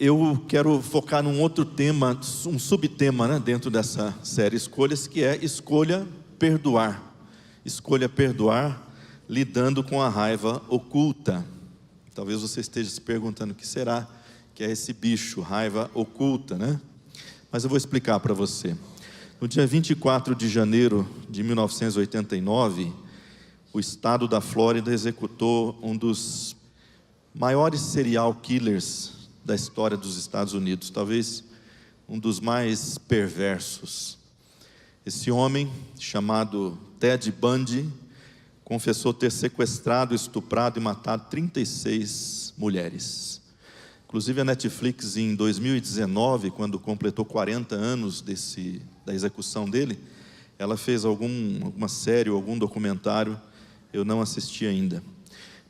Eu quero focar num outro tema, um subtema, né, dentro dessa série Escolhas, que é escolha perdoar. Escolha perdoar, lidando com a raiva oculta. Talvez você esteja se perguntando o que será que é esse bicho, raiva oculta, né? Mas eu vou explicar para você. No dia 24 de janeiro de 1989, o estado da Flórida executou um dos maiores serial killers da história dos Estados Unidos, talvez um dos mais perversos. Esse homem, chamado Ted Bundy, confessou ter sequestrado, estuprado e matado 36 mulheres. Inclusive a Netflix, em 2019, quando completou 40 anos da execução dele, ela fez alguma série, algum documentário, eu não assisti ainda.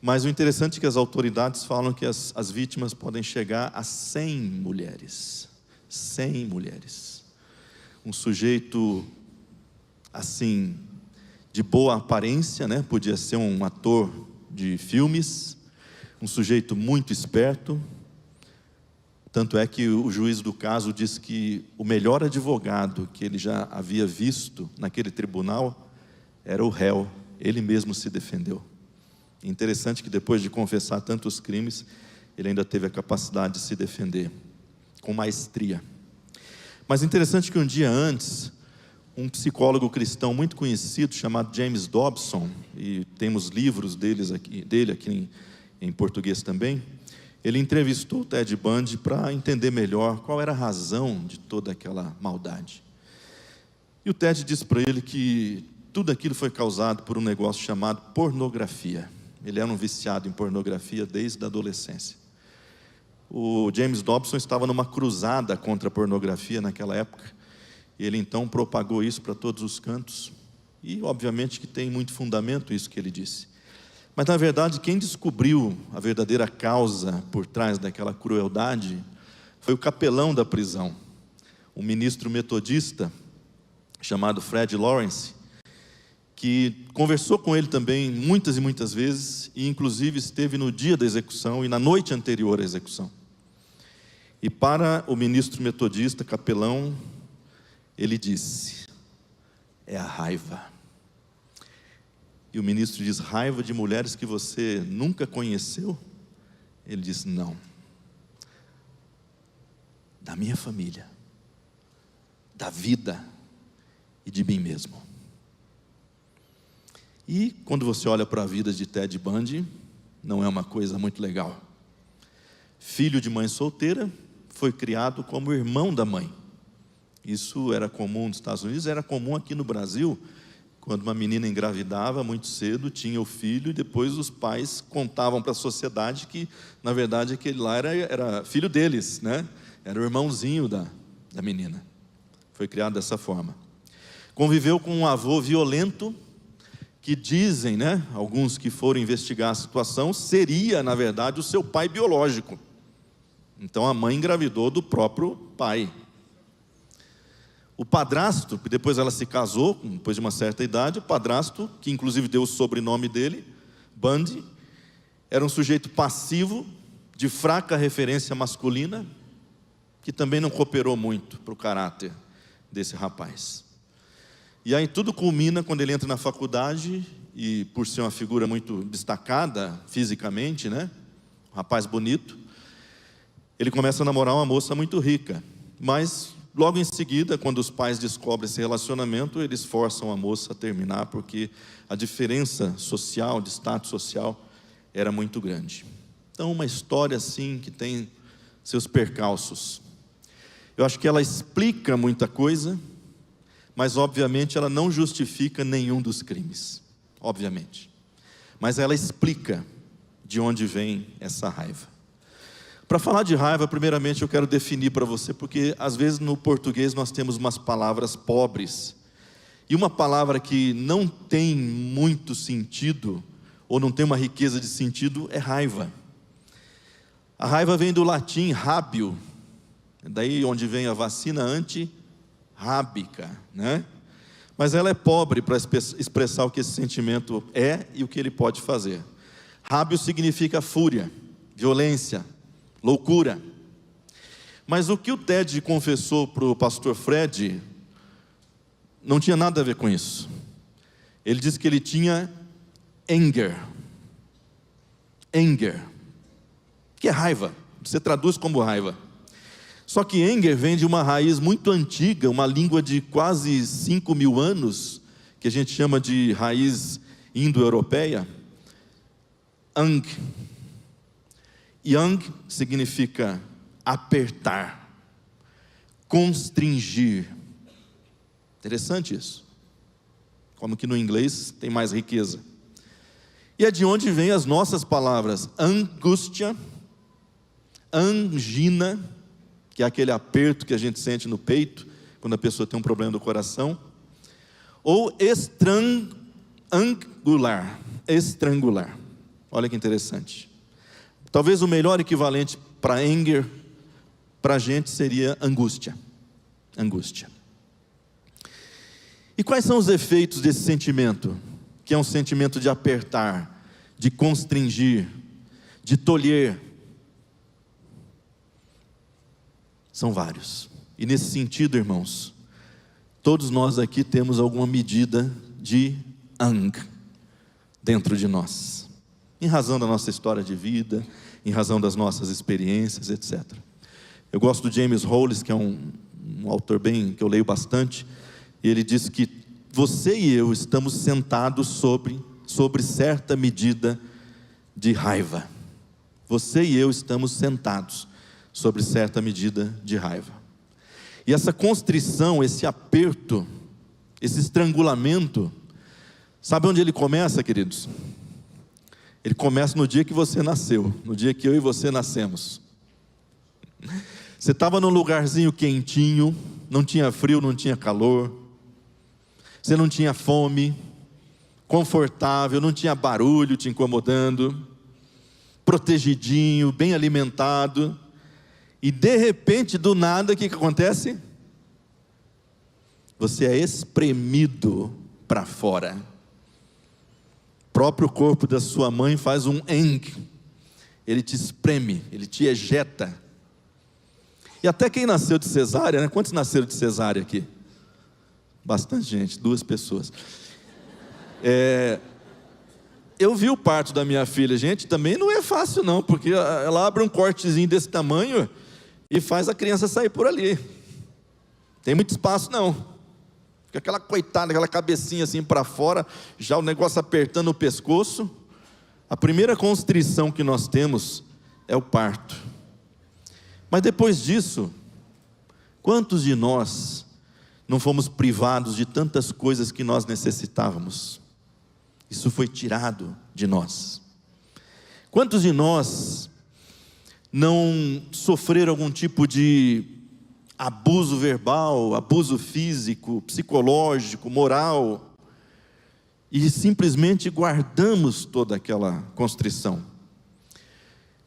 Mas o interessante é que as autoridades falam que as vítimas podem chegar a 100 mulheres. 100 mulheres. Um sujeito, assim, de boa aparência, né? Podia ser um ator de filmes, um sujeito muito esperto. Tanto é que o juiz do caso diz que o melhor advogado que ele já havia visto naquele tribunal era o réu. Ele mesmo se defendeu. Interessante que depois de confessar tantos crimes, ele ainda teve a capacidade de se defender, com maestria. Mas interessante que um dia antes, um psicólogo cristão muito conhecido, chamado James Dobson, e temos livros dele aqui em português também, ele entrevistou o Ted Bundy para entender melhor qual era a razão de toda aquela maldade. E o Ted disse para ele que tudo aquilo foi causado por um negócio chamado pornografia. Ele era um viciado em pornografia desde a adolescência. O James Dobson estava numa cruzada contra a pornografia naquela época. Ele então propagou isso para todos os cantos. E obviamente que tem muito fundamento isso que ele disse. Mas na verdade quem descobriu a verdadeira causa por trás daquela crueldade foi o capelão da prisão. Um ministro metodista chamado Fred Lawrence, que conversou com ele também muitas e muitas vezes, e inclusive esteve no dia da execução e na noite anterior à execução. E para o ministro metodista, capelão, ele disse: é a raiva. E o ministro diz: raiva de mulheres que você nunca conheceu? Ele diz: não, da minha família, da vida e de mim mesmo. E quando você olha para a vida de Ted Bundy, não é uma coisa muito legal. Filho de mãe solteira, foi criado como irmão da mãe. Isso era comum nos Estados Unidos, era comum aqui no Brasil. Quando uma menina engravidava muito cedo, tinha o filho, e depois os pais contavam para a sociedade que, na verdade, aquele lá era filho deles, né? Era o irmãozinho da menina. Foi criado dessa forma. Conviveu com um avô violento, que dizem, né, alguns que foram investigar a situação, seria, na verdade, o seu pai biológico. Então a mãe engravidou do próprio pai. O padrasto, que depois ela se casou, depois de uma certa idade, o padrasto, que inclusive deu o sobrenome dele, Bundy, era um sujeito passivo, de fraca referência masculina, que também não cooperou muito para o caráter desse rapaz. E aí tudo culmina quando ele entra na faculdade, e por ser uma figura muito destacada fisicamente, né? Um rapaz bonito, ele começa a namorar uma moça muito rica. Mas logo em seguida, quando os pais descobrem esse relacionamento, eles forçam a moça a terminar, porque a diferença social, de status social, era muito grande. Então uma história assim que tem seus percalços. Eu acho que ela explica muita coisa, mas obviamente ela não justifica nenhum dos crimes, obviamente. Mas ela explica de onde vem essa raiva. Para falar de raiva, primeiramente eu quero definir para você, porque às vezes no português nós temos umas palavras pobres. E uma palavra que não tem muito sentido, ou não tem uma riqueza de sentido, é raiva. A raiva vem do latim rábio, daí onde vem a vacina antirrábica, né? Mas ela é pobre para expressar o que esse sentimento é e o que ele pode fazer. Rábio significa fúria, violência, loucura. Mas o que o Ted confessou para o pastor Fred não tinha nada a ver com isso. Ele disse que ele tinha anger, que é raiva, você traduz como raiva. Só que anger vem de uma raiz muito antiga, uma língua de quase 5.000 anos, que a gente chama de raiz indo-europeia, ang. Yang significa apertar, constringir. Interessante isso. Como que no inglês tem mais riqueza. E é de onde vêm as nossas palavras: angústia, angina, que é aquele aperto que a gente sente no peito, quando a pessoa tem um problema do coração, ou estrangular. Olha que interessante. Talvez o melhor equivalente para anger, para a gente, seria angústia. E quais são os efeitos desse sentimento? Que é um sentimento de apertar, de constringir, de tolher. São vários. E nesse sentido, irmãos, todos nós aqui temos alguma medida de ang dentro de nós, em razão da nossa história de vida, em razão das nossas experiências, etc. Eu gosto do James Hollis, que é um autor que eu leio bastante, e ele diz que você e eu estamos sentados sobre certa medida de raiva. Você e eu estamos sentados sobre certa medida de raiva. E essa constrição, esse aperto, esse estrangulamento, sabe onde ele começa, queridos? Ele começa no dia que você nasceu, no dia que eu e você nascemos. Você estava num lugarzinho quentinho, não tinha frio, não tinha calor, você não tinha fome, confortável, não tinha barulho te incomodando, protegidinho, bem alimentado, e de repente, do nada, o que acontece? Você é espremido para fora. O próprio corpo da sua mãe faz um eng, ele te espreme, ele te ejeta. E até quem nasceu de cesárea, né? Quantos nasceram de cesárea aqui? Bastante gente, 2 pessoas. Eu vi o parto da minha filha, gente, também não é fácil não, porque ela abre um cortezinho desse tamanho e faz a criança sair por ali. Tem muito espaço não. Fica aquela coitada, aquela cabecinha assim para fora, já o negócio apertando o pescoço. A primeira constrição que nós temos é o parto. Mas depois disso, quantos de nós não fomos privados de tantas coisas que nós necessitávamos? Isso foi tirado de nós. Quantos de nós não sofreram algum tipo de abuso verbal, abuso físico, psicológico, moral, e simplesmente guardamos toda aquela constrição?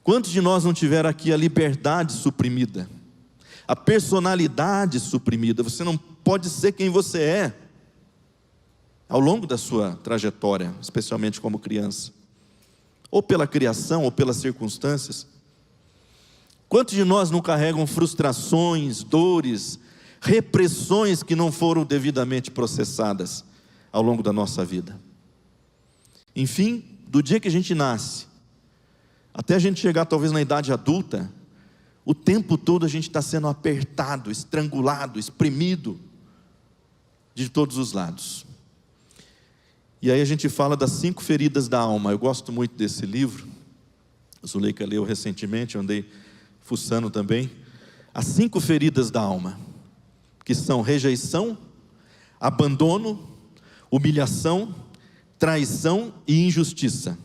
Quantos de nós não tiveram aqui a liberdade suprimida, a personalidade suprimida? Você não pode ser quem você é ao longo da sua trajetória, especialmente como criança, ou pela criação, ou pelas circunstâncias. Quantos de nós não carregam frustrações, dores, repressões que não foram devidamente processadas ao longo da nossa vida? Enfim, do dia que a gente nasce, até a gente chegar talvez na idade adulta, o tempo todo a gente está sendo apertado, estrangulado, espremido, de todos os lados. E aí a gente fala das 5 feridas da alma. Eu gosto muito desse livro, a Zuleika leu recentemente, eu andei fuçando também. As 5 feridas da alma, que são rejeição, abandono, humilhação, traição e injustiça.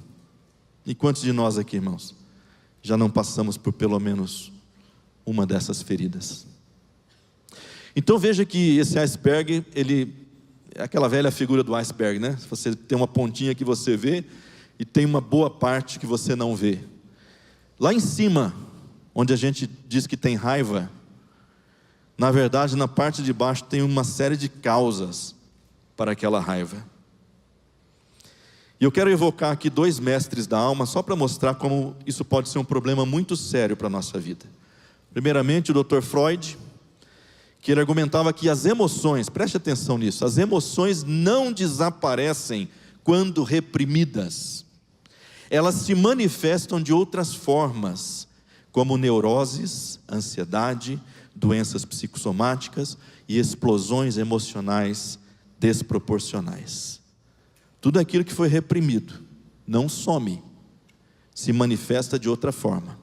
E quantos de nós aqui, irmãos, já não passamos por pelo menos uma dessas feridas? Então veja que esse iceberg, ele é aquela velha figura do iceberg, né? Você tem uma pontinha que você vê e tem uma boa parte que você não vê. Lá em cima, onde a gente diz que tem raiva, na verdade, na parte de baixo tem uma série de causas para aquela raiva. E eu quero evocar aqui 2 mestres da alma, só para mostrar como isso pode ser um problema muito sério para a nossa vida. Primeiramente, o Dr. Freud, que ele argumentava que as emoções, preste atenção nisso, as emoções não desaparecem quando reprimidas. Elas se manifestam de outras formas, como neuroses, ansiedade, doenças psicossomáticas e explosões emocionais desproporcionais. Tudo aquilo que foi reprimido não some, se manifesta de outra forma.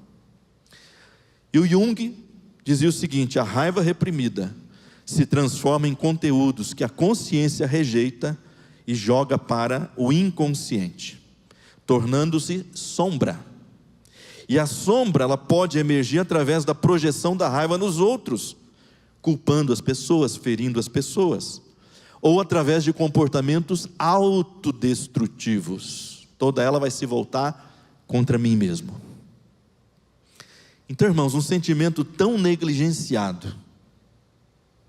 E o Jung dizia o seguinte: a raiva reprimida se transforma em conteúdos que a consciência rejeita e joga para o inconsciente, tornando-se sombra. E a sombra, ela pode emergir através da projeção da raiva nos outros, culpando as pessoas, ferindo as pessoas, ou através de comportamentos autodestrutivos. Toda ela vai se voltar contra mim mesmo. Então, irmãos, um sentimento tão negligenciado,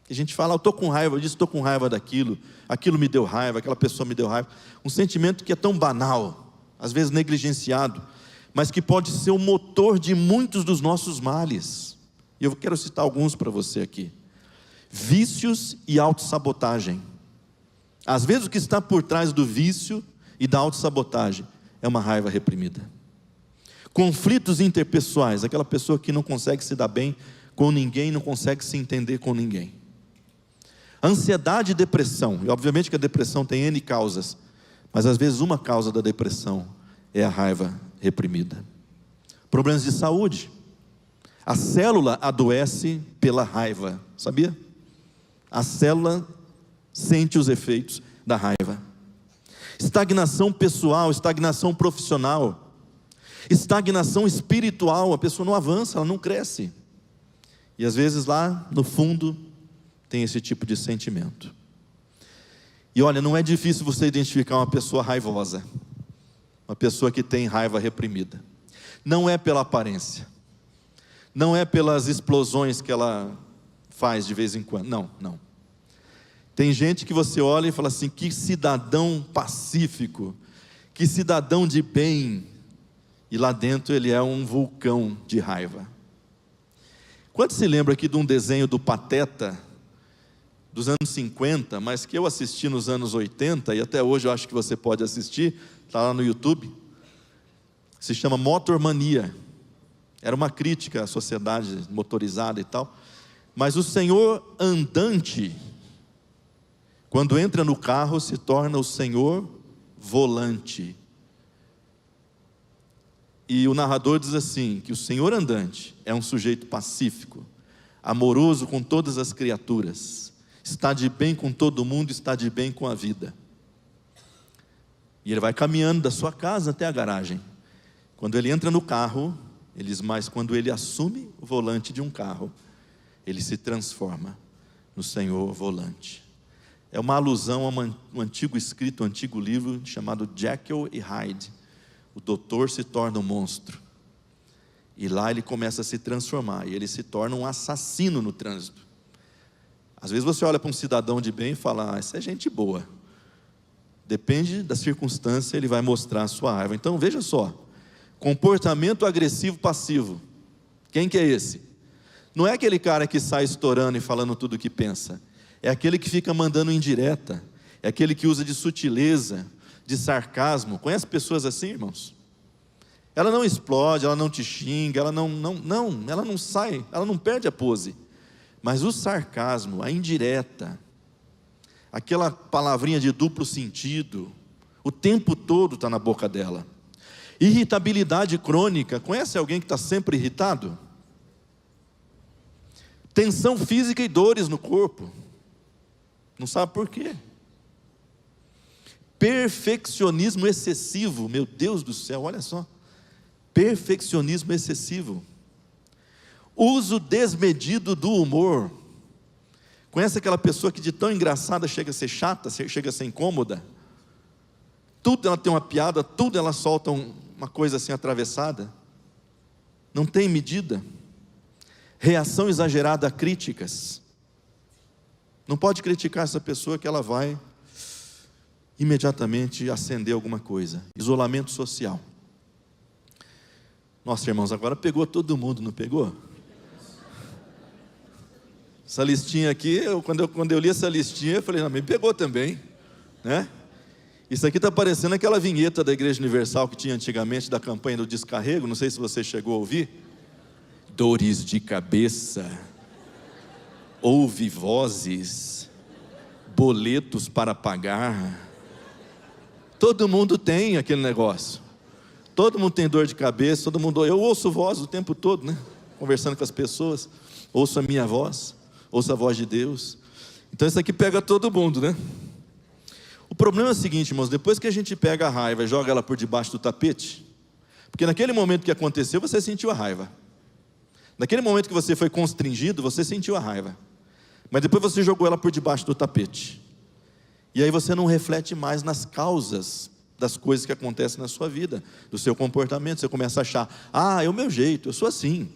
que a gente fala, eu estou com raiva disso, estou com raiva daquilo, aquilo me deu raiva, aquela pessoa me deu raiva. Um sentimento que é tão banal, às vezes negligenciado, mas que pode ser o motor de muitos dos nossos males. E eu quero citar alguns para você aqui. Vícios e autossabotagem. Às vezes o que está por trás do vício e da autossabotagem é uma raiva reprimida. Conflitos interpessoais, aquela pessoa que não consegue se dar bem com ninguém, não consegue se entender com ninguém. Ansiedade e depressão, e obviamente que a depressão tem N causas, mas às vezes uma causa da depressão é a raiva reprimida. Problemas de saúde, a célula adoece pela raiva, sabia? A célula sente os efeitos da raiva. Estagnação pessoal, estagnação profissional, estagnação espiritual, a pessoa não avança, ela não cresce. E às vezes lá no fundo tem esse tipo de sentimento. E olha, não é difícil você identificar uma pessoa raivosa, uma pessoa que tem raiva reprimida. Não é pela aparência, não é pelas explosões que ela faz de vez em quando, não. Tem gente que você olha e fala assim, que cidadão pacífico, que cidadão de bem, e lá dentro ele é um vulcão de raiva. Quanto se lembra aqui de um desenho do Pateta, dos anos 50, mas que eu assisti nos anos 80, e até hoje eu acho que você pode assistir, está lá no YouTube, se chama Motor Mania. Era uma crítica à sociedade motorizada e tal, mas o senhor andante, quando entra no carro, se torna o senhor volante. E o narrador diz assim, que o senhor andante é um sujeito pacífico, amoroso com todas as criaturas, está de bem com todo mundo, está de bem com a vida. E ele vai caminhando da sua casa até a garagem. Quando ele entra no carro, ele diz, mas quando ele assume o volante de um carro, ele se transforma no senhor volante. É uma alusão a um antigo escrito, um antigo livro chamado Jekyll e Hyde. O doutor se torna um monstro. E lá ele começa a se transformar. E ele se torna um assassino no trânsito. Às vezes você olha para um cidadão de bem e fala, essa é gente boa. Depende da circunstância, ele vai mostrar a sua raiva. Então veja só. Comportamento agressivo passivo. Quem que é esse? Não é aquele cara que sai estourando e falando tudo o que pensa. É aquele que fica mandando indireta. É aquele que usa de sutileza, de sarcasmo. Conhece pessoas assim, irmãos? Ela não explode, ela não te xinga, ela não sai, ela não perde a pose. Mas o sarcasmo, a indireta, aquela palavrinha de duplo sentido, o tempo todo está na boca dela. Irritabilidade crônica, conhece alguém que está sempre irritado? Tensão física e dores no corpo. Não sabe por quê? Perfeccionismo excessivo, meu Deus do céu, olha só. Perfeccionismo excessivo. Uso desmedido do humor. Conhece aquela pessoa que de tão engraçada chega a ser chata, chega a ser incômoda? Tudo ela tem uma piada, tudo ela solta uma coisa assim atravessada. Não tem medida. Reação exagerada a críticas. Não pode criticar essa pessoa que ela vai imediatamente acender alguma coisa. Isolamento social. Nossa, irmãos, agora pegou todo mundo, não pegou? Essa listinha aqui, quando eu li essa listinha, eu falei, não, me pegou também, né? Isso aqui está parecendo aquela vinheta da Igreja Universal que tinha antigamente da campanha do descarrego, não sei se você chegou a ouvir. Dores de cabeça, ouve vozes, boletos para pagar. Todo mundo tem aquele negócio. Todo mundo tem dor de cabeça, todo mundo. Eu ouço voz o tempo todo, né? Conversando com as pessoas, ouço a minha voz, ouço a voz de Deus. Então isso aqui pega todo mundo, né? O problema é o seguinte, irmãos, depois que a gente pega a raiva e joga ela por debaixo do tapete, porque naquele momento que aconteceu, você sentiu a raiva. Naquele momento que você foi constrangido, você sentiu a raiva. Mas depois você jogou ela por debaixo do tapete. E aí você não reflete mais nas causas das coisas que acontecem na sua vida, do seu comportamento. Você começa a achar, é o meu jeito, eu sou assim.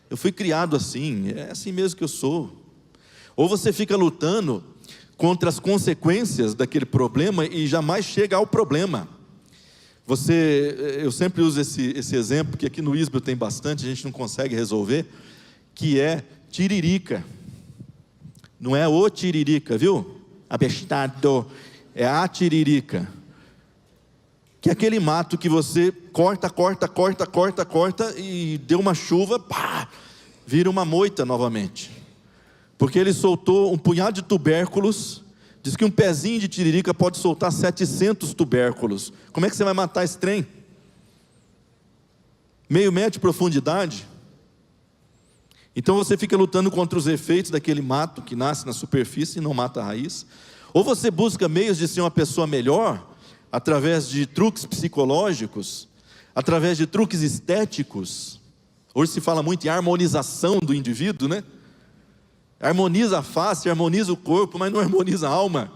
Eu fui criado assim, é assim mesmo que eu sou. Ou você fica lutando contra as consequências daquele problema e jamais chega ao problema. Eu sempre uso esse exemplo, porque aqui no Isbel tem bastante, a gente não consegue resolver, que é tiririca. Não é o tiririca, viu? Abestado, é a tiririca. Que é aquele mato que você corta e deu uma chuva, pá, vira uma moita novamente. Porque ele soltou um punhado de tubérculos. Diz que um pezinho de tiririca pode soltar 700 tubérculos. Como é que você vai matar esse trem? Meio metro de profundidade. Então você fica lutando contra os efeitos daquele mato que nasce na superfície e não mata a raiz. Ou você busca meios de ser uma pessoa melhor, através de truques psicológicos, através de truques estéticos. Hoje se fala muito em harmonização do indivíduo, né? Harmoniza a face, harmoniza o corpo, mas não harmoniza a alma.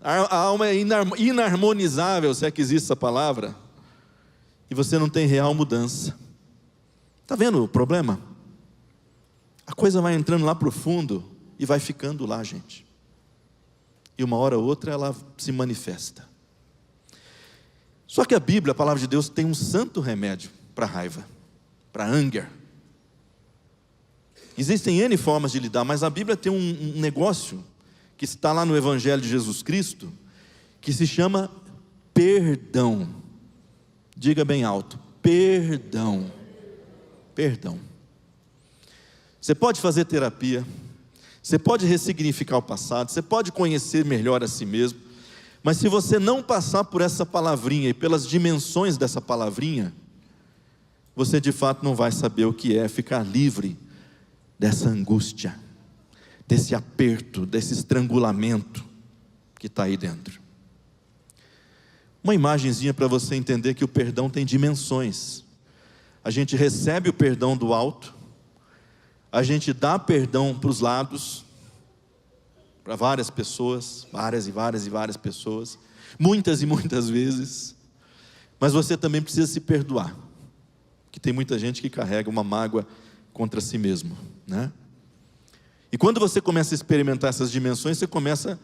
A alma é inarmonizável, se é que existe essa palavra. E você não tem real mudança. Está vendo o problema? A coisa vai entrando lá para o fundo e vai ficando lá, gente. E uma hora ou outra ela se manifesta. Só que a Bíblia, a palavra de Deus, tem um santo remédio para a raiva, para anger. Existem N formas de lidar, mas a Bíblia tem um negócio que está lá no Evangelho de Jesus Cristo, que se chama perdão. Diga bem alto, perdão. Perdão. Você pode fazer terapia, você pode ressignificar o passado, você pode conhecer melhor a si mesmo, mas se você não passar por essa palavrinha e pelas dimensões dessa palavrinha, você de fato não vai saber o que é ficar livre dessa angústia, desse aperto, desse estrangulamento que está aí dentro. Uma imagenzinha para você entender que o perdão tem dimensões. A gente recebe o perdão do alto, a gente dá perdão para os lados, para várias pessoas, várias pessoas, muitas e muitas vezes, mas você também precisa se perdoar, que tem muita gente que carrega uma mágoa contra si mesmo, né? E quando você começa a experimentar essas dimensões, você começa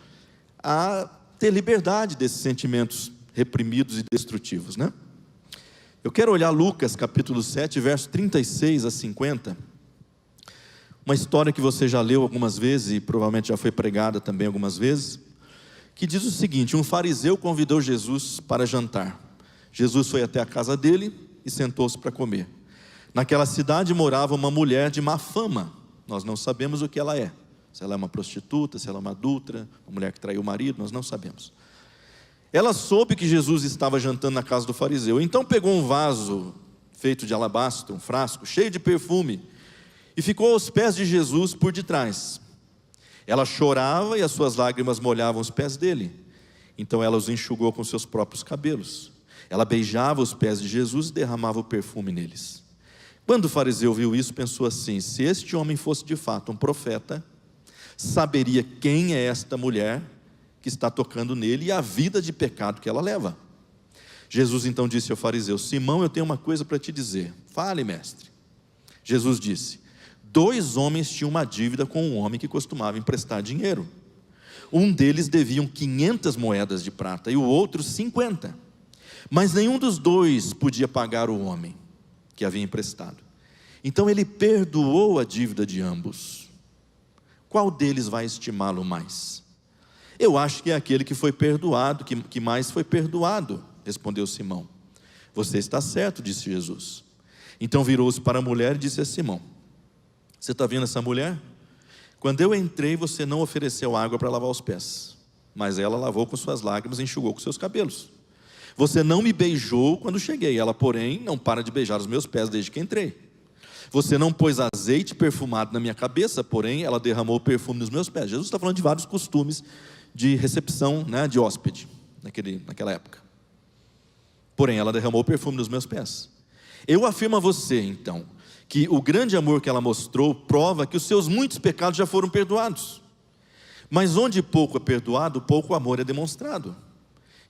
a ter liberdade desses sentimentos reprimidos e destrutivos, né? Eu quero olhar Lucas capítulo 7, verso 36 a 50, uma história que você já leu algumas vezes e provavelmente já foi pregada também algumas vezes, que diz o seguinte: um fariseu convidou Jesus para jantar. Jesus foi até a casa dele e sentou-se para comer. Naquela cidade morava uma mulher de má fama. Nós não sabemos o que ela é. Se ela é uma prostituta, se ela é uma adúltera, uma mulher que traiu o marido, nós não sabemos. Ela soube que Jesus estava jantando na casa do fariseu. Então pegou um vaso feito de alabastro, um frasco cheio de perfume, e ficou aos pés de Jesus por detrás. Ela chorava e as suas lágrimas molhavam os pés dele. Então ela os enxugou com seus próprios cabelos. Ela beijava os pés de Jesus e derramava o perfume neles. Quando o fariseu viu isso, pensou assim: se este homem fosse de fato um profeta, saberia quem é esta mulher que está tocando nele e a vida de pecado que ela leva. Jesus então disse ao fariseu: Simão, eu tenho uma coisa para te dizer. Fale, mestre. Jesus disse: 2 homens tinham uma dívida com um homem que costumava emprestar dinheiro. Um deles devia 500 moedas de prata e o outro 50. Mas nenhum dos 2 podia pagar o homem que havia emprestado. Então ele perdoou a dívida de ambos. qual deles vai estimá-lo mais? Eu acho que é aquele que foi perdoado, que mais foi perdoado, respondeu Simão. Você está certo, disse Jesus. Então virou-se para a mulher e disse a Simão: você está vendo essa mulher? Quando eu entrei, você não ofereceu água para lavar os pés, mas ela lavou com suas lágrimas e enxugou com seus cabelos. Você não me beijou quando cheguei, ela porém não para de beijar os meus pés desde que entrei. Você não pôs azeite perfumado na minha cabeça, porém ela derramou perfume nos meus pés. Jesus está falando de vários costumes de recepção, né, de hóspede, naquela época. Porém ela derramou perfume nos meus pés. Eu afirmo a você então, que o grande amor que ela mostrou prova que os seus muitos pecados já foram perdoados. Mas onde pouco é perdoado, pouco amor é demonstrado.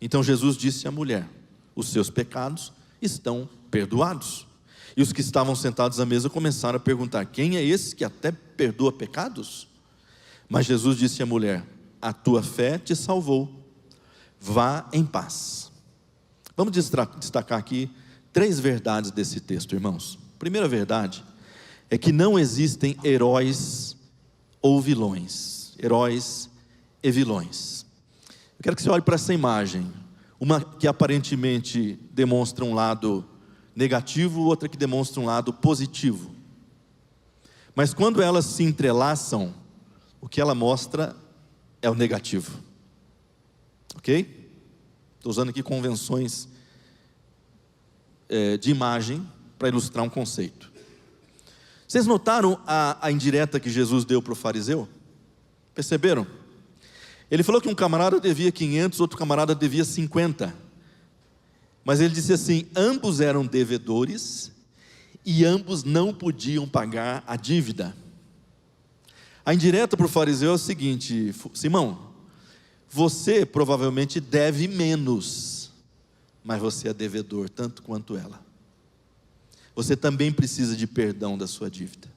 Então Jesus disse à mulher: os seus pecados estão perdoados. E os que estavam sentados à mesa começaram a perguntar: quem é esse que até perdoa pecados? Mas Jesus disse à mulher: a tua fé te salvou, vá em paz. Vamos destacar aqui 3 verdades desse texto, irmãos. A primeira verdade é que não existem heróis ou vilões, heróis e vilões. Eu quero que você olhe para essa imagem, uma que aparentemente demonstra um lado negativo, outra que demonstra um lado positivo. Mas quando elas se entrelaçam, o que ela mostra é o negativo. Ok? Estou usando aqui convenções de imagem para ilustrar um conceito. Vocês notaram a indireta que Jesus deu para o fariseu? Perceberam? Ele falou que um camarada devia 500, outro camarada devia 50. Mas ele disse assim: ambos eram devedores e ambos não podiam pagar a dívida. A indireta para o fariseu é o seguinte: Simão, você provavelmente deve menos, mas você é devedor tanto quanto ela. Você também precisa de perdão da sua dívida.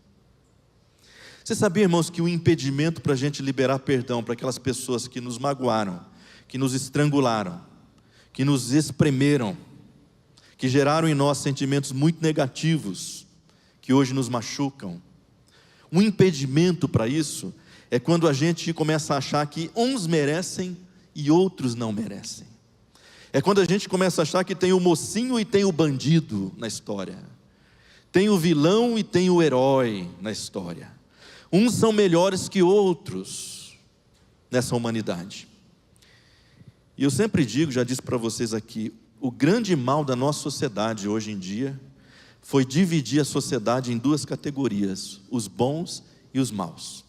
Você sabia, irmãos, que o impedimento para a gente liberar perdão para aquelas pessoas que nos magoaram, que nos estrangularam, que nos espremeram, que geraram em nós sentimentos muito negativos, que hoje nos machucam? Um impedimento para isso é quando a gente começa a achar que uns merecem e outros não merecem. É quando a gente começa a achar que tem o mocinho e tem o bandido na história, tem o vilão e tem o herói na história. Uns são melhores que outros nessa humanidade. E eu sempre digo, já disse para vocês aqui, o grande mal da nossa sociedade hoje em dia foi dividir a sociedade em 2 categorias: os bons e os maus.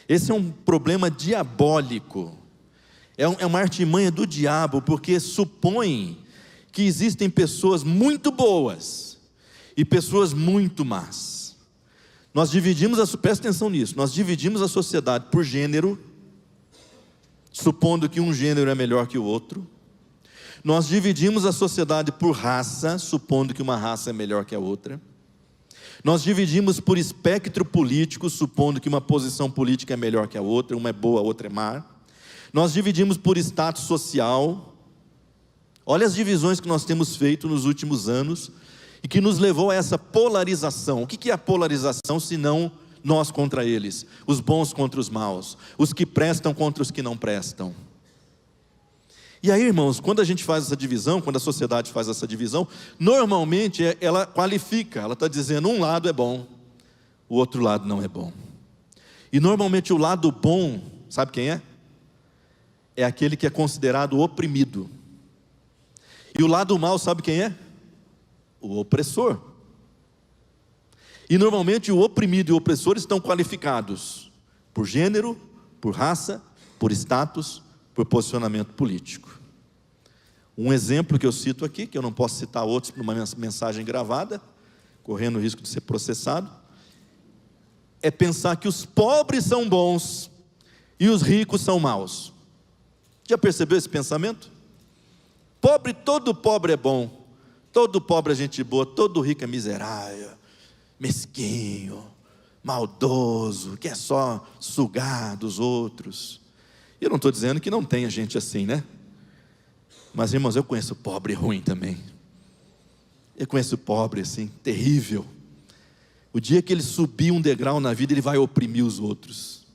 Esse é um problema diabólico, é uma artimanha do diabo, porque supõe que existem pessoas muito boas e pessoas muito más. Nós dividimos, presta atenção nisso, nós dividimos a sociedade por gênero, supondo que um gênero é melhor que o outro. Nós dividimos a sociedade por raça, supondo que uma raça é melhor que a outra. Nós dividimos por espectro político, supondo que uma posição política é melhor que a outra, uma é boa, a outra é má. Nós dividimos por status social. Olha as divisões que nós temos feito nos últimos anos e que nos levou a essa polarização. O que é a polarização senão nós contra eles, os bons contra os maus, os que prestam contra os que não prestam? E aí, irmãos, quando a gente faz essa divisão, quando a sociedade faz essa divisão, normalmente ela qualifica, ela está dizendo um lado é bom, o outro lado não é bom. E normalmente o lado bom, sabe quem é? É aquele que é considerado oprimido. E o lado mau, sabe quem é? O opressor. E normalmente o oprimido e o opressor estão qualificados por gênero, por raça, por status, por posicionamento político. Um exemplo que eu cito aqui, que eu não posso citar outros por uma mensagem gravada, correndo o risco de ser processado, é pensar que os pobres são bons e os ricos são maus. Já percebeu esse pensamento? Todo pobre é bom, todo pobre é gente boa, todo rico é miserável, mesquinho, maldoso, quer só sugar dos outros. Eu não estou dizendo que não tenha gente assim, né? Mas, irmãos, eu conheço pobre ruim também. Eu conheço pobre assim, terrível. O dia que ele subir um degrau na vida, ele vai oprimir os outros.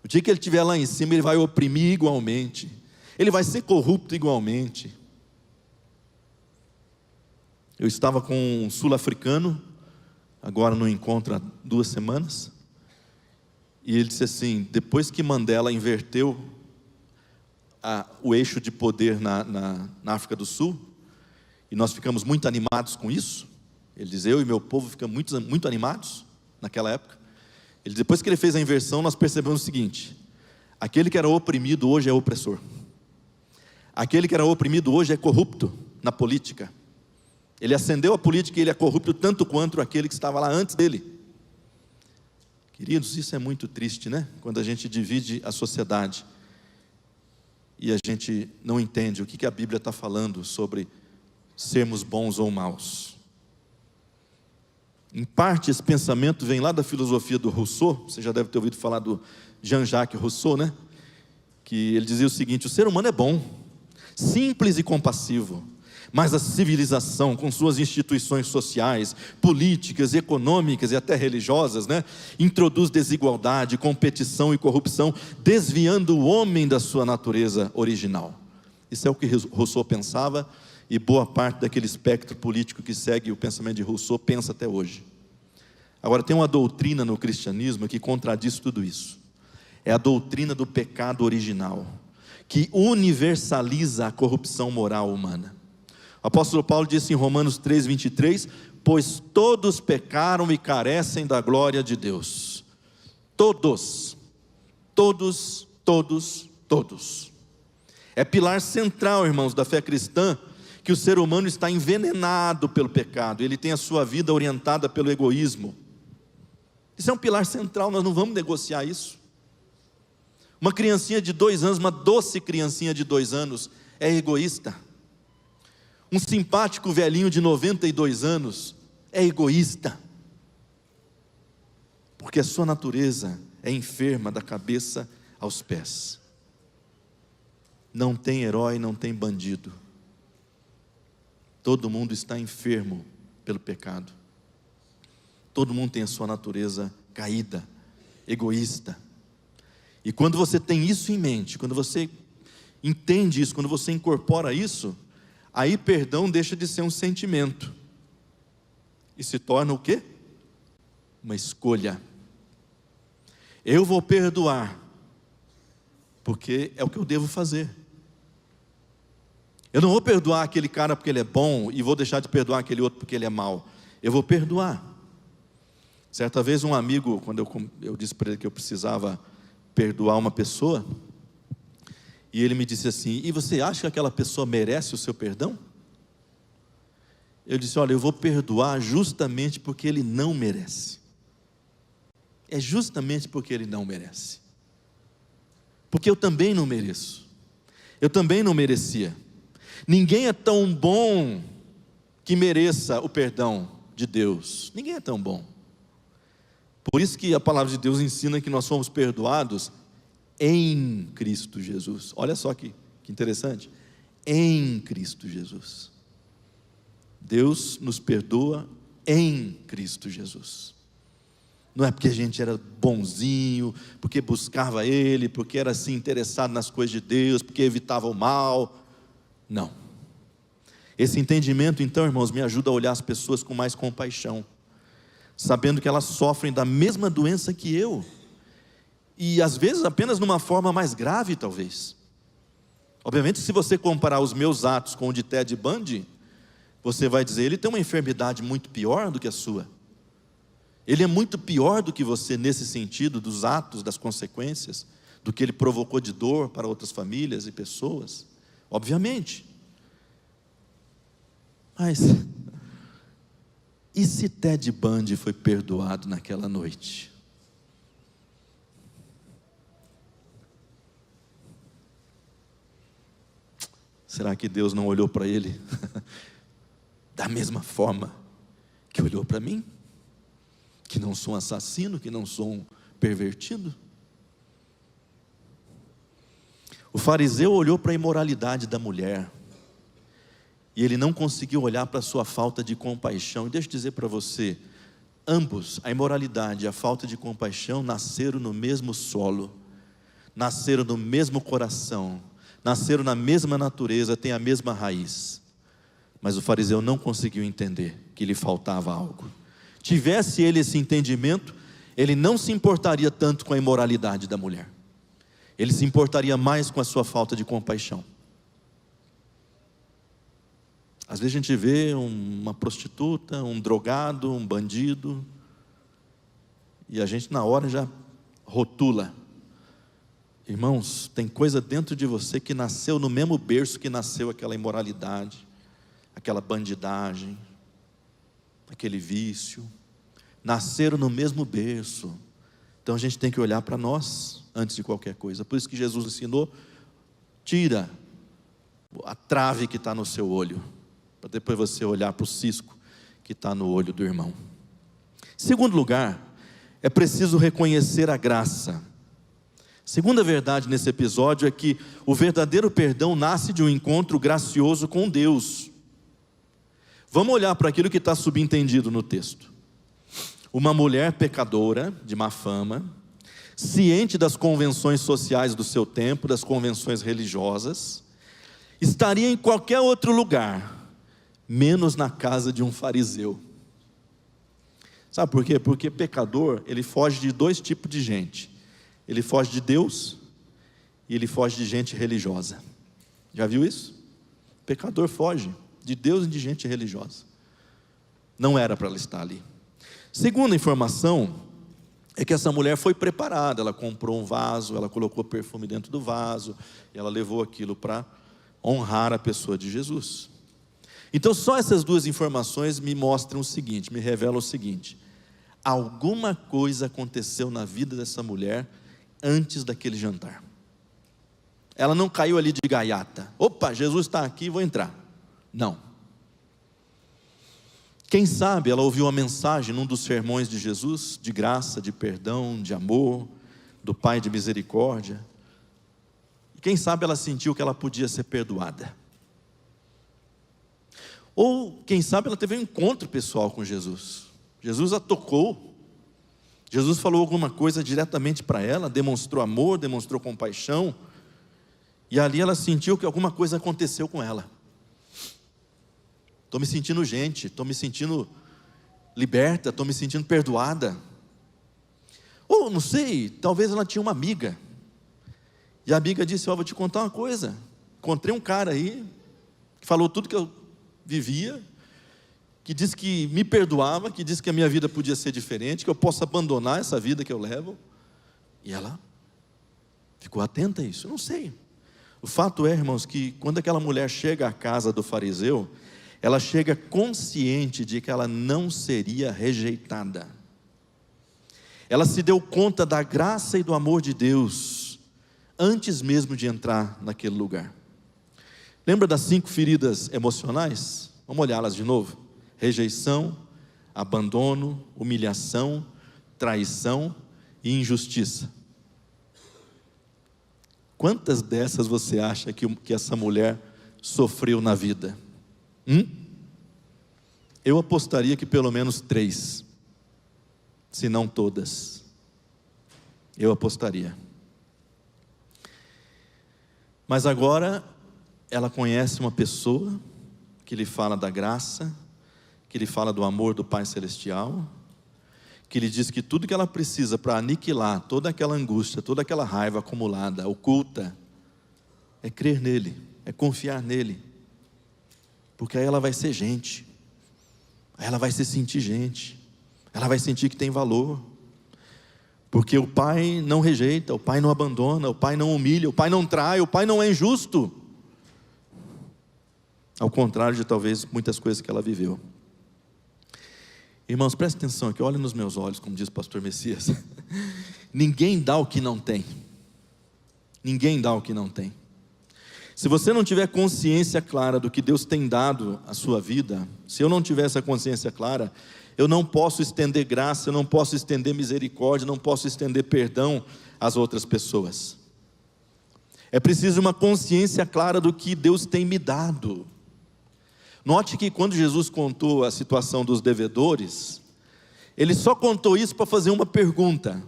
O dia que ele estiver lá em cima, ele vai oprimir igualmente. Ele vai ser corrupto igualmente. Eu estava com um sul-africano, agora no encontro há 2 semanas, e ele disse assim, depois que Mandela inverteu o eixo de poder na África do Sul, e nós ficamos muito animados com isso, ele diz, eu e meu povo ficamos muito animados naquela época. Ele, depois que ele fez a inversão, nós percebemos o seguinte, aquele que era oprimido hoje é opressor. Aquele que era oprimido hoje é corrupto na política. Ele ascendeu a política e ele é corrupto tanto quanto aquele que estava lá antes dele. Queridos, isso é muito triste, né? Quando a gente divide a sociedade e a gente não entende o que a Bíblia está falando sobre sermos bons ou maus. Em parte, esse pensamento vem lá da filosofia do Rousseau. Você já deve ter ouvido falar do Jean-Jacques Rousseau, né? Que ele dizia o seguinte, o ser humano é bom, simples e compassivo, mas a civilização, com suas instituições sociais, políticas, econômicas e até religiosas, né, introduz desigualdade, competição e corrupção, desviando o homem da sua natureza original. Isso é o que Rousseau pensava, e boa parte daquele espectro político que segue o pensamento de Rousseau pensa até hoje. Agora, tem uma doutrina no cristianismo que contradiz tudo isso. É a doutrina do pecado original, que universaliza a corrupção moral humana. O apóstolo Paulo disse em Romanos 3:23, pois todos pecaram e carecem da glória de Deus. Todos. É pilar central, irmãos, da fé cristã, que o ser humano está envenenado pelo pecado, ele tem a sua vida orientada pelo egoísmo. Isso é um pilar central, nós não vamos negociar isso. Uma criancinha de 2 anos, uma doce criancinha de 2 anos, é egoísta. Um simpático velhinho de 92 anos é egoísta, porque a sua natureza é enferma da cabeça aos pés. Não tem herói, não tem bandido. Todo mundo está enfermo pelo pecado. Todo mundo tem a sua natureza caída, egoísta. E quando você tem isso em mente, quando você entende isso, quando você incorpora isso, aí perdão deixa de ser um sentimento e se torna o quê? Uma escolha. Eu vou perdoar, porque é o que eu devo fazer. Eu não vou perdoar aquele cara porque ele é bom e vou deixar de perdoar aquele outro porque ele é mau. Eu vou perdoar. Certa vez um amigo, quando eu disse para ele que eu precisava perdoar uma pessoa, e ele me disse assim, e você acha que aquela pessoa merece o seu perdão? Eu disse, olha, eu vou perdoar justamente porque ele não merece. É justamente porque ele não merece. Porque eu também não mereço. Eu também não merecia. Ninguém é tão bom que mereça o perdão de Deus. Ninguém é tão bom. Por isso que a palavra de Deus ensina que nós somos perdoados em Cristo Jesus. Olha só que interessante. Em Cristo Jesus. Deus nos perdoa em Cristo Jesus. Não é porque a gente era bonzinho, porque buscava Ele, porque era assim interessado nas coisas de Deus, porque evitava o mal. Não. Esse entendimento, então, irmãos, me ajuda a olhar as pessoas com mais compaixão, sabendo que elas sofrem da mesma doença que eu, e às vezes apenas numa forma mais grave, talvez. Obviamente, se você comparar os meus atos com o de Ted Bundy, você vai dizer, ele tem uma enfermidade muito pior do que a sua. Ele é muito pior do que você nesse sentido, dos atos, das consequências, do que ele provocou de dor para outras famílias e pessoas. Obviamente. Mas, e se Ted Bundy foi perdoado naquela noite? Será que Deus não olhou para ele da mesma forma que olhou para mim? Que não sou um assassino, que não sou um pervertido? O fariseu olhou para a imoralidade da mulher, e ele não conseguiu olhar para a sua falta de compaixão. E deixa eu dizer para você, Ambos, a imoralidade e a falta de compaixão, nasceram no mesmo solo, nasceram no mesmo coração, nasceram na mesma natureza, têm a mesma raiz. Mas o fariseu não conseguiu entender que lhe faltava algo. Tivesse ele esse entendimento, ele não se importaria tanto com a imoralidade da mulher. Ele se importaria mais com a sua falta de compaixão. Às vezes a gente vê uma prostituta, um drogado, um bandido, e a gente na hora já rotula. Irmãos, tem coisa dentro de você que nasceu no mesmo berço que nasceu aquela imoralidade, aquela bandidagem, aquele vício. Nasceram no mesmo berço. Então a gente tem que olhar para nós antes de qualquer coisa. Por isso que Jesus ensinou: tira a trave que está no seu olho, para depois você olhar para o cisco que está no olho do irmão. Segundo lugar, é preciso reconhecer a graça. Segunda verdade nesse episódio é que o verdadeiro perdão nasce de um encontro gracioso com Deus. Vamos olhar para aquilo que está subentendido no texto. Uma mulher pecadora, de má fama, ciente das convenções sociais do seu tempo, das convenções religiosas, estaria em qualquer outro lugar, menos na casa de um fariseu. Sabe por quê? Porque pecador, ele foge de dois tipos de gente. Ele foge de Deus e ele foge de gente religiosa. Já viu isso? Pecador foge de Deus e de gente religiosa. Não era para ela estar ali. Segunda informação é que essa mulher foi preparada. Ela comprou um vaso, ela colocou perfume dentro do vaso, e ela levou aquilo para honrar a pessoa de Jesus. Então só essas duas informações me mostram o seguinte, me revelam o seguinte: alguma coisa aconteceu na vida dessa mulher antes daquele jantar. Ela não caiu ali de gaiata. Opa, Jesus está aqui, vou entrar. Não. Quem sabe ela ouviu uma mensagem num dos sermões de Jesus, de graça, de perdão, de amor, do Pai de misericórdia. E quem sabe ela sentiu que ela podia ser perdoada. Ou quem sabe ela teve um encontro pessoal com Jesus. Jesus a tocou. Jesus falou alguma coisa diretamente para ela, demonstrou amor, demonstrou compaixão. E ali ela sentiu que alguma coisa aconteceu com ela. Estou me sentindo gente, estou me sentindo liberta, estou me sentindo perdoada. Ou não sei, talvez ela tinha uma amiga. E a amiga disse: vou te contar uma coisa. Encontrei um cara aí, que falou tudo que eu vivia, que disse que me perdoava, que disse que a minha vida podia ser diferente, que eu posso abandonar essa vida que eu levo. E ela ficou atenta a isso. Eu não sei. O fato é, irmãos, que quando aquela mulher chega à casa do fariseu, ela chega consciente de que ela não seria rejeitada. Ela se deu conta da graça e do amor de Deus antes mesmo de entrar naquele lugar. Lembra das 5 feridas emocionais? Vamos olhá-las de novo. Rejeição, abandono, humilhação, traição e injustiça. Quantas dessas você acha que essa mulher sofreu na vida? Eu apostaria que pelo menos 3, se não todas. Eu apostaria. Mas agora ela conhece uma pessoa que lhe fala da graça, que lhe fala do amor do Pai Celestial, que lhe diz que tudo que ela precisa para aniquilar toda aquela angústia, toda aquela raiva acumulada, oculta, é crer nele, é confiar nele, porque aí ela vai ser gente, aí ela vai se sentir gente, ela vai sentir que tem valor, porque o Pai não rejeita, o Pai não abandona, o Pai não humilha, o Pai não trai, o Pai não é injusto, ao contrário de talvez muitas coisas que ela viveu. Irmãos, presta atenção aqui, olha nos meus olhos, como diz o pastor Messias. Ninguém dá o que não tem. Ninguém dá o que não tem. Se você não tiver consciência clara do que Deus tem dado à sua vida, se eu não tiver essa consciência clara, eu não posso estender graça, eu não posso estender misericórdia, não posso estender perdão às outras pessoas. É preciso uma consciência clara do que Deus tem me dado. Note que quando Jesus contou a situação dos devedores, Ele só contou isso para fazer uma pergunta: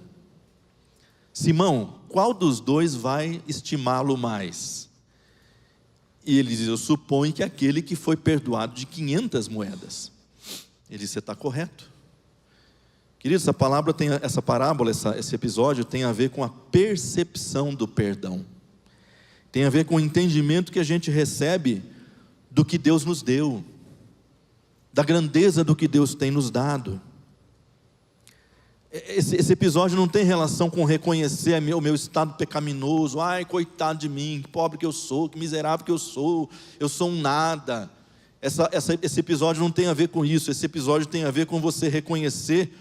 Simão, qual dos dois vai estimá-lo mais? E ele diz: eu suponho que aquele que foi perdoado de 500 moedas. Ele disse: você está correto. Queridos, essa parábola, esse episódio tem a ver com a percepção do perdão. Tem a ver com o entendimento que a gente recebe do que Deus nos deu, da grandeza do que Deus tem nos dado. Esse episódio não tem relação com reconhecer o meu estado pecaminoso. Ai, coitado de mim, que pobre que eu sou, que miserável que eu sou um nada. Esse episódio não tem a ver com isso. Esse episódio tem a ver com você reconhecer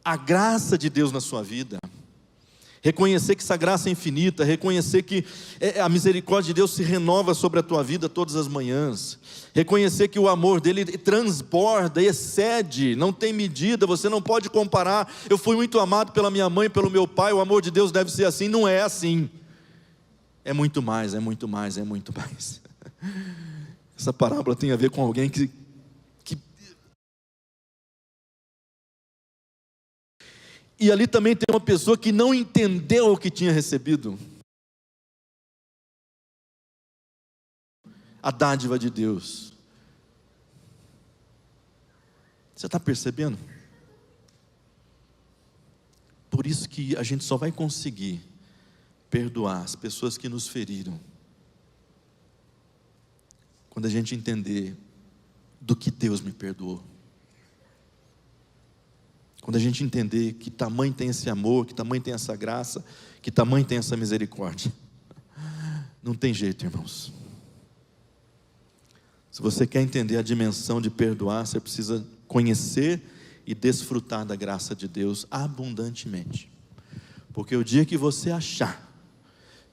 a graça de Deus na sua vida, reconhecer que essa graça é infinita, reconhecer que a misericórdia de Deus se renova sobre a tua vida todas as manhãs, reconhecer que o amor dele transborda, excede, não tem medida, você não pode comparar. Eu fui muito amado pela minha mãe, pelo meu pai, o amor de Deus deve ser assim. Não é assim, é muito mais, é muito mais, é muito mais. Essa parábola tem a ver com alguém que e ali também tem uma pessoa que não entendeu o que tinha recebido, a dádiva de Deus. Você está percebendo? Por isso que a gente só vai conseguir perdoar as pessoas que nos feriram quando a gente entender do que Deus me perdoou. Quando a gente entender que tamanho tem esse amor, que tamanho tem essa graça, que tamanho tem essa misericórdia. Não tem jeito, irmãos. Se você quer entender a dimensão de perdoar, você precisa conhecer e desfrutar da graça de Deus abundantemente. Porque o dia que você achar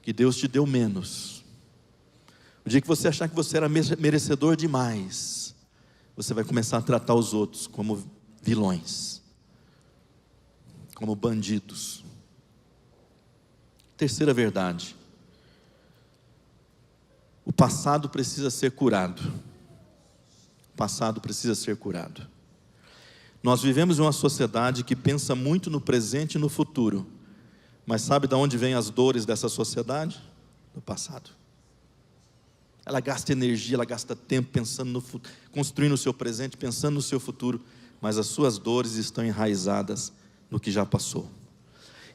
que Deus te deu menos, o dia que você achar que você era merecedor demais, você vai começar a tratar os outros como vilões, como bandidos. Terceira verdade: o passado precisa ser curado. O passado precisa ser curado. Nós vivemos em uma sociedade que pensa muito no presente e no futuro, mas sabe de onde vêm as dores dessa sociedade? Do passado. Ela gasta energia, ela gasta tempo pensando no futuro, construindo o seu presente, pensando no seu futuro, mas as suas dores estão enraizadas no que já passou.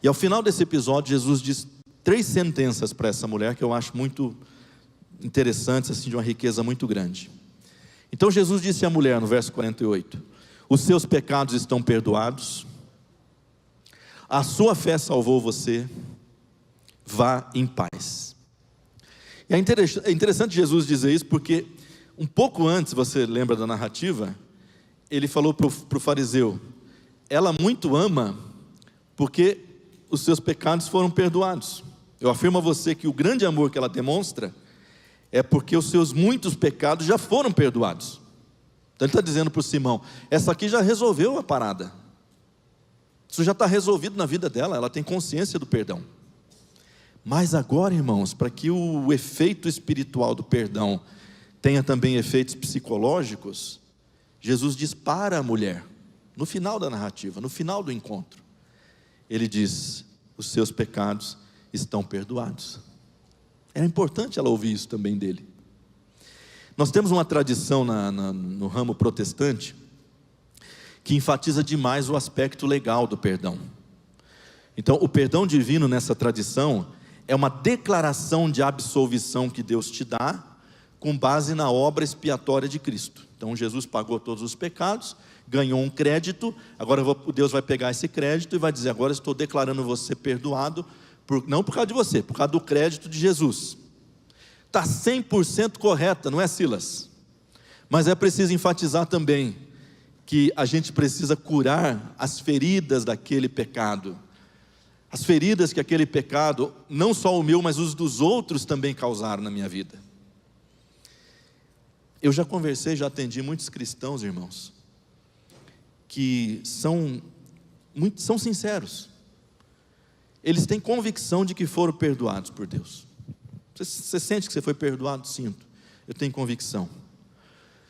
E ao final desse episódio, Jesus diz 3 sentenças para essa mulher que eu acho muito interessantes, assim, de uma riqueza muito grande. Então Jesus disse à mulher no verso 48: os seus pecados estão perdoados, a sua fé salvou você, vá em paz. E é interessante Jesus dizer isso, porque um pouco antes, você lembra da narrativa, ele falou para o fariseu: ela muito ama, porque os seus pecados foram perdoados. Eu afirmo a você que o grande amor que ela demonstra é porque os seus muitos pecados já foram perdoados. Então ele está dizendo para o Simão: essa aqui já resolveu a parada, isso já está resolvido na vida dela, ela tem consciência do perdão. Mas agora, irmãos, para que o efeito espiritual do perdão tenha também efeitos psicológicos, Jesus diz para a mulher, no final da narrativa, no final do encontro, ele diz: os seus pecados estão perdoados. Era importante ela ouvir isso também dele. Nós temos uma tradição no ramo protestante que enfatiza demais o aspecto legal do perdão. Então, o perdão divino nessa tradição é uma declaração de absolvição que Deus te dá, com base na obra expiatória de Cristo. Então Jesus pagou todos os pecados, ganhou um crédito, agora Deus vai pegar esse crédito e vai dizer: agora estou declarando você perdoado, não por causa de você, por causa do crédito de Jesus. Está 100% correta, não é, Silas? Mas é preciso enfatizar também que a gente precisa curar as feridas daquele pecado, as feridas que aquele pecado, não só o meu, mas os dos outros também causaram na minha vida. Eu já conversei, já atendi muitos cristãos, irmãos, que são sinceros. Eles têm convicção de que foram perdoados por Deus. Você sente que você foi perdoado? Sinto, eu tenho convicção.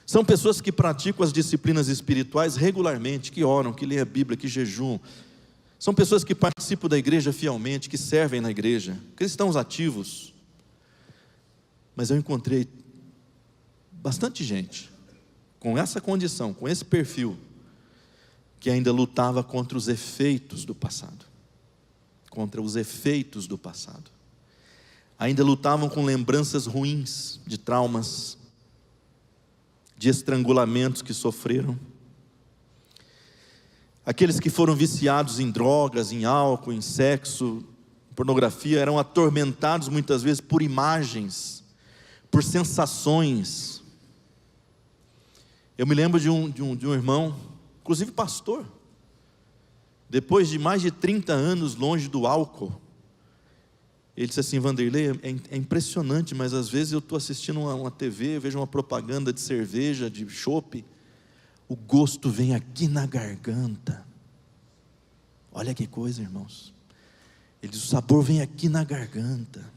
São pessoas que praticam as disciplinas espirituais regularmente, que oram, que leem a Bíblia, que jejuam. São pessoas que participam da igreja fielmente, que servem na igreja, cristãos ativos. Mas eu encontrei bastante gente com essa condição, com esse perfil, que ainda lutava contra os efeitos do passado. Contra os efeitos do passado. Ainda lutavam com lembranças ruins de traumas, de estrangulamentos que sofreram. Aqueles que foram viciados em drogas, em álcool, em sexo, pornografia, eram atormentados muitas vezes por imagens, por sensações. Eu me lembro de um irmão, inclusive pastor, depois de mais de 30 anos longe do álcool, ele disse assim: Vanderlei, é impressionante, mas às vezes eu estou assistindo uma TV, vejo uma propaganda de cerveja, de chopp, o gosto vem aqui na garganta. Olha que coisa, irmãos. Ele diz: o sabor vem aqui na garganta.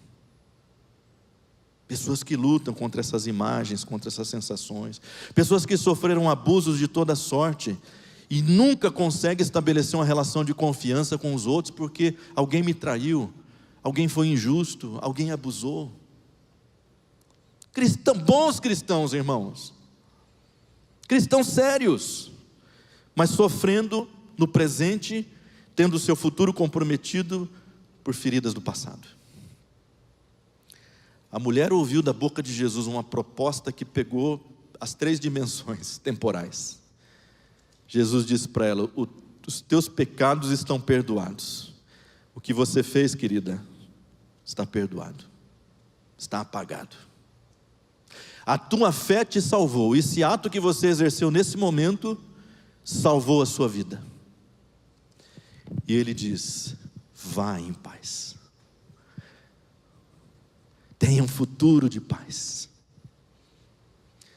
Pessoas que lutam contra essas imagens, contra essas sensações. Pessoas que sofreram abusos de toda sorte e nunca conseguem estabelecer uma relação de confiança com os outros, porque alguém me traiu, alguém foi injusto, alguém abusou. Bons cristãos, irmãos. Cristãos sérios, mas sofrendo no presente, tendo o seu futuro comprometido por feridas do passado. A mulher ouviu da boca de Jesus uma proposta que pegou as 3 dimensões temporais. Jesus disse para ela: os teus pecados estão perdoados. O que você fez, querida, está perdoado, está apagado. A tua fé te salvou. Esse ato que você exerceu nesse momento salvou a sua vida. E ele diz: vá em paz, tenha um futuro de paz.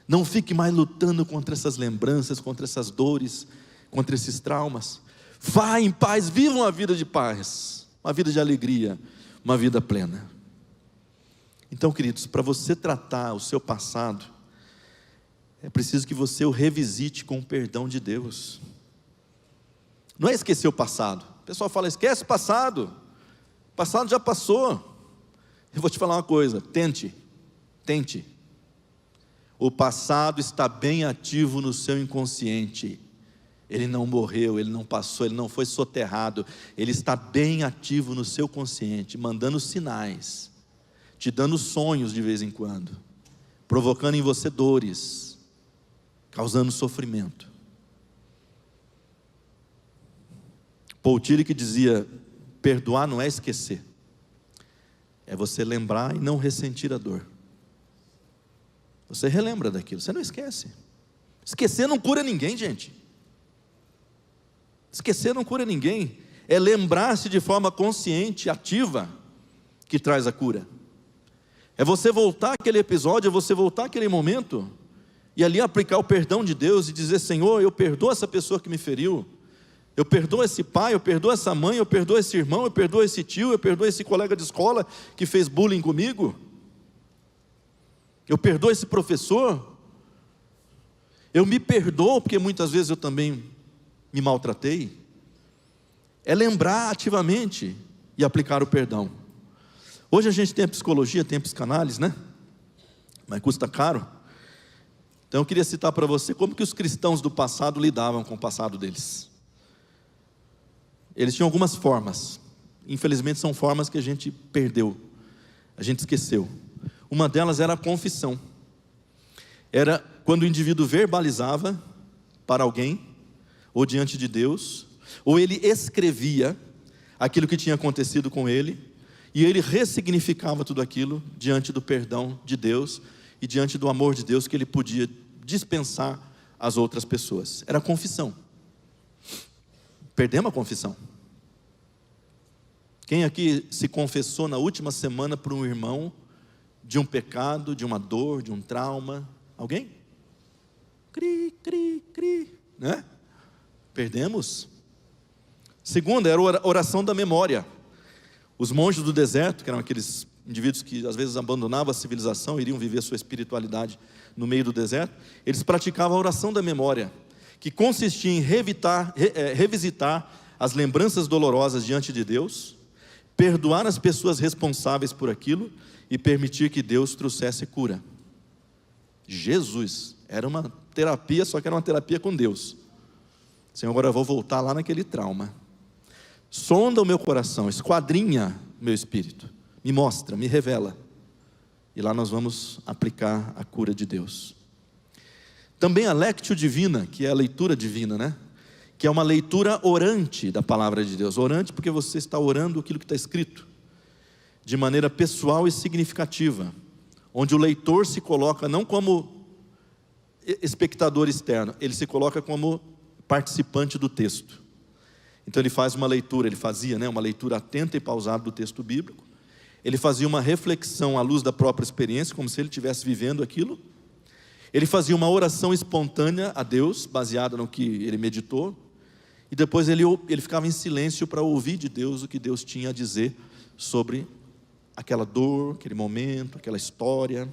Não fique mais lutando contra essas lembranças, contra essas dores, contra esses traumas. Vá em paz, viva uma vida de paz, uma vida de alegria, uma vida plena. Então, queridos, para você tratar o seu passado, é preciso que você o revisite com o perdão de Deus. Não é esquecer o passado. O pessoal fala: esquece o passado. O passado já passou. Eu vou te falar uma coisa: tente. O passado está bem ativo no seu inconsciente. Ele não morreu, ele não passou, ele não foi soterrado. Ele está bem ativo no seu consciente, mandando sinais, te dando sonhos de vez em quando, provocando em você dores, causando sofrimento. Paul Tillich dizia: perdoar não é esquecer, é você lembrar e não ressentir a dor. Você relembra daquilo, você não esquece. Esquecer não cura ninguém, gente. Esquecer não cura ninguém. É lembrar-se de forma consciente, ativa, que traz a cura. É você voltar àquele episódio, é você voltar àquele momento, e ali aplicar o perdão de Deus e dizer: Senhor, eu perdoo essa pessoa que me feriu, eu perdoo esse pai, eu perdoo essa mãe, eu perdoo esse irmão, eu perdoo esse tio, eu perdoo esse colega de escola que fez bullying comigo, eu perdoo esse professor, eu me perdoo, porque muitas vezes eu também me maltratei. É lembrar ativamente e aplicar o perdão. Hoje a gente tem a psicologia, tem a psicanálise, né? Mas custa caro. Então eu queria citar para você como que os cristãos do passado lidavam com o passado deles. Eles tinham algumas formas. Infelizmente são formas que a gente perdeu, a gente esqueceu. Uma delas era a confissão. Era quando o indivíduo verbalizava para alguém, ou diante de Deus, ou ele escrevia aquilo que tinha acontecido com ele, e ele ressignificava tudo aquilo diante do perdão de Deus e diante do amor de Deus que ele podia dispensar às outras pessoas. Era a confissão. Perdemos a confissão. Quem aqui se confessou na última semana para um irmão de um pecado, de uma dor, de um trauma? Alguém? Cri, cri, cri, né? Perdemos. Segunda era a oração da memória. Os monges do deserto, que eram aqueles indivíduos que às vezes abandonavam a civilização, iriam viver sua espiritualidade no meio do deserto, eles praticavam a oração da memória, que consistia em revisitar as lembranças dolorosas diante de Deus, perdoar as pessoas responsáveis por aquilo e permitir que Deus trouxesse cura. Jesus, era uma terapia, só que era uma terapia com Deus. Senhor, agora eu vou voltar lá naquele trauma. Sonda o meu coração, esquadrinha meu espírito, me mostra, me revela. E lá nós vamos aplicar a cura de Deus. Também a Lectio Divina, que é a leitura divina, né? Que é uma leitura orante da palavra de Deus. Orante porque você está orando aquilo que está escrito, de maneira pessoal e significativa, onde o leitor se coloca não como espectador externo, ele se coloca como participante do texto. Então ele faz uma leitura, ele fazia, né, uma leitura atenta e pausada do texto bíblico. Ele fazia uma reflexão à luz da própria experiência, como se ele estivesse vivendo aquilo. Ele fazia uma oração espontânea a Deus, baseada no que ele meditou. E depois ele ficava em silêncio para ouvir de Deus o que Deus tinha a dizer sobre aquela dor, aquele momento, aquela história,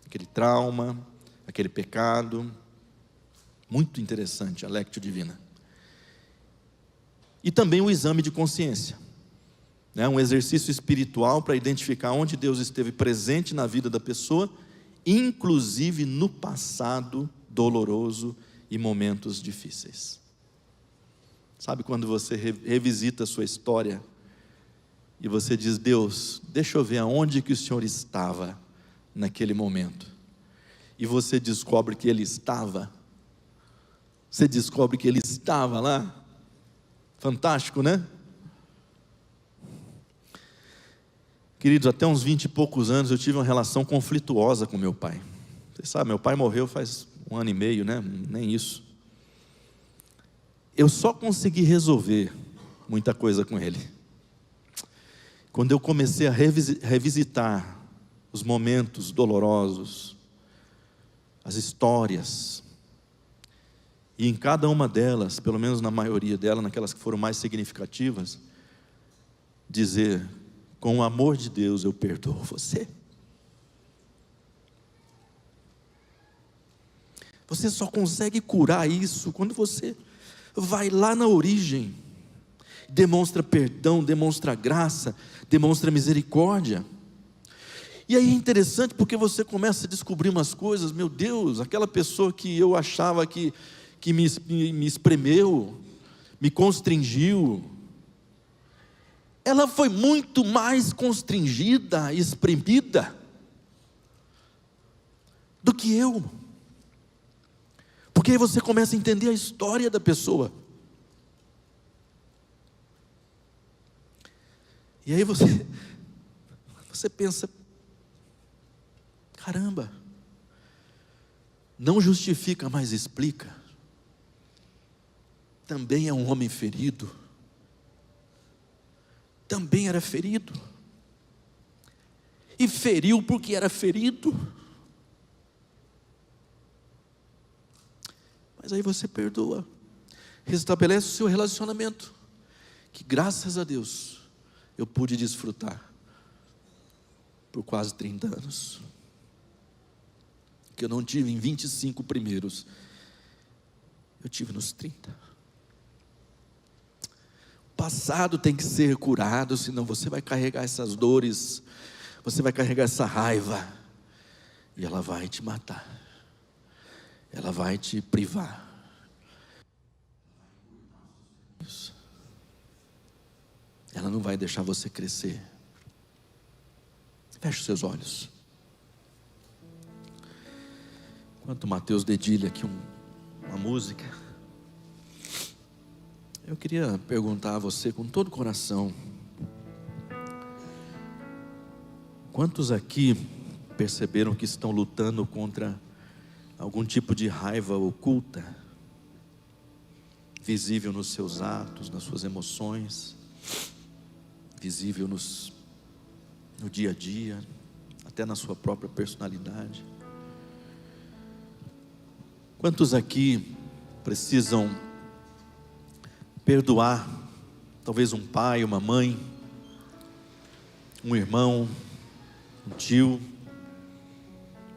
aquele trauma, aquele pecado. Muito interessante a Lectio Divina. E também o exame de consciência, né? Um exercício espiritual para identificar onde Deus esteve presente na vida da pessoa, inclusive no passado doloroso e momentos difíceis. Sabe quando você revisita a sua história e você diz: Deus, deixa eu ver aonde que o Senhor estava naquele momento. E você descobre que Ele estava. Você descobre que Ele estava lá. Fantástico, né? Queridos, até uns 20 e poucos anos eu tive uma relação conflituosa com meu pai. Você sabe, meu pai morreu faz 1 ano e meio, né? Nem isso. Eu só consegui resolver muita coisa com ele quando eu comecei a revisitar os momentos dolorosos, as histórias, e em cada uma delas, pelo menos na maioria delas, naquelas que foram mais significativas, dizer: com o amor de Deus eu perdoo você. Você só consegue curar isso quando você vai lá na origem, demonstra perdão, demonstra graça, demonstra misericórdia. E aí é interessante porque você começa a descobrir umas coisas. Meu Deus, aquela pessoa que eu achava que me espremeu, me constringiu, ela foi muito mais constringida e espremida do que eu. Porque aí você começa a entender a história da pessoa. E aí você pensa: caramba, não justifica, mas explica. Também é um homem ferido. Também era ferido. E feriu porque era ferido. Mas aí você perdoa, restabelece o seu relacionamento, que graças a Deus eu pude desfrutar por quase 30 anos, que eu não tive em 25 primeiros, eu tive nos 30. O passado tem que ser curado, senão você vai carregar essas dores, você vai carregar essa raiva, e ela vai te matar. Ela vai te privar. Ela não vai deixar você crescer. Feche os seus olhos. Enquanto o Mateus dedilha aqui uma música, eu queria perguntar a você com todo o coração: quantos aqui perceberam que estão lutando contra algum tipo de raiva oculta, visível nos seus atos, nas suas emoções, visível no dia a dia, até na sua própria personalidade? Quantos aqui precisam perdoar, talvez um pai, uma mãe, um irmão, um tio,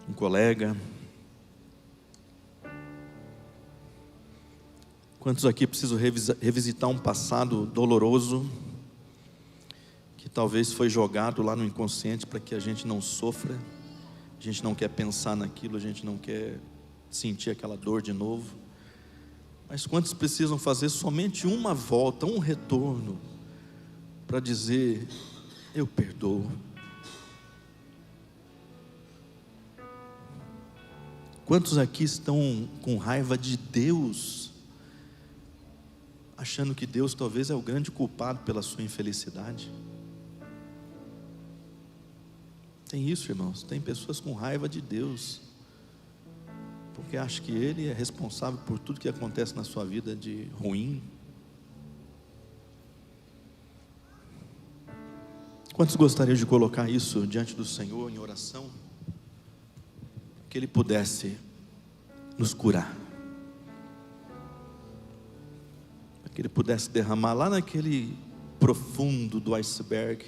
um colega. Quantos aqui precisam revisitar um passado doloroso, que talvez foi jogado lá no inconsciente para que a gente não sofra? A gente não quer pensar naquilo, a gente não quer sentir aquela dor de novo. Mas quantos precisam fazer somente uma volta, um retorno, para dizer: eu perdoo? Quantos aqui estão com raiva de Deus, achando que Deus talvez é o grande culpado pela sua infelicidade? Tem isso, irmãos, tem pessoas com raiva de Deus, porque acham que Ele é responsável por tudo que acontece na sua vida de ruim. Quantos gostariam de colocar isso diante do Senhor em oração? Que Ele pudesse nos curar, que Ele pudesse derramar lá naquele profundo do iceberg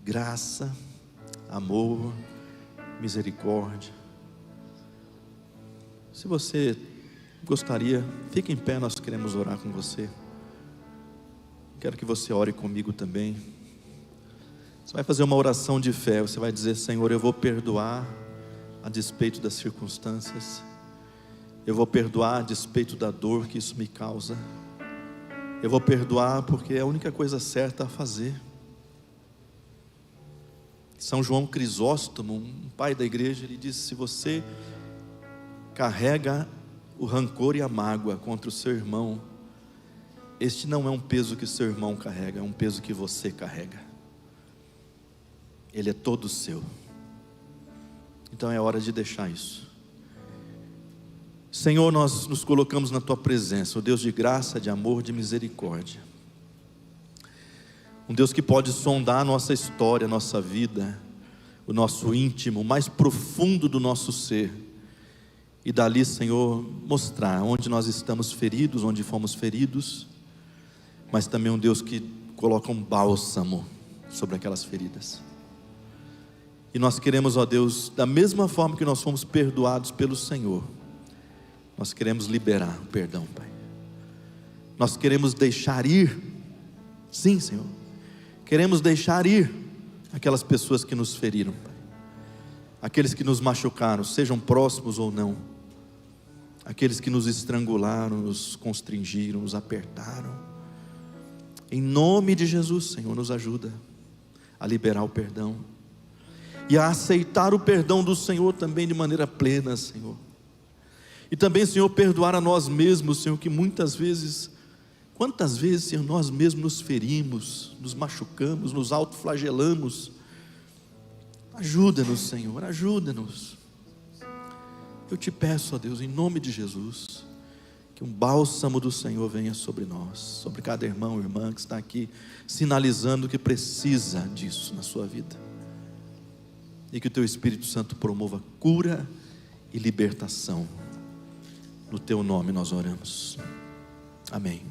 graça, amor, misericórdia. Se você gostaria, fique em pé, nós queremos orar com você. Quero que você ore comigo também. Você vai fazer uma oração de fé, você vai dizer: Senhor, eu vou perdoar a despeito das circunstâncias, eu vou perdoar a despeito da dor que isso me causa, eu vou perdoar porque é a única coisa certa a fazer. São João Crisóstomo, um pai da igreja, ele disse: se você carrega o rancor e a mágoa contra o seu irmão, este não é um peso que o seu irmão carrega, é um peso que você carrega. Ele é todo seu. Então é hora de deixar isso. Senhor, nós nos colocamos na Tua presença, o Deus de graça, de amor, de misericórdia, um Deus que pode sondar a nossa história, a nossa vida, o nosso íntimo, o mais profundo do nosso ser, e dali, Senhor, mostrar onde nós estamos feridos, onde fomos feridos, mas também um Deus que coloca um bálsamo sobre aquelas feridas. E nós queremos, ó Deus, da mesma forma que nós fomos perdoados pelo Senhor, nós queremos liberar o perdão, Pai. Nós queremos deixar ir, sim, Senhor, queremos deixar ir aquelas pessoas que nos feriram, Pai. Aqueles que nos machucaram, sejam próximos ou não, aqueles que nos estrangularam, nos constringiram, nos apertaram. Em nome de Jesus, Senhor, nos ajuda a liberar o perdão e a aceitar o perdão do Senhor também de maneira plena, Senhor. E também, Senhor, perdoar a nós mesmos, Senhor, que muitas vezes, quantas vezes, Senhor, nós mesmos nos ferimos, nos machucamos, nos autoflagelamos. Ajuda-nos, Senhor, ajuda-nos. Eu te peço, ó Deus, em nome de Jesus, que um bálsamo do Senhor venha sobre nós, sobre cada irmão e irmã que está aqui, sinalizando que precisa disso na sua vida, e que o Teu Espírito Santo promova cura e libertação. No Teu nome nós oramos, amém.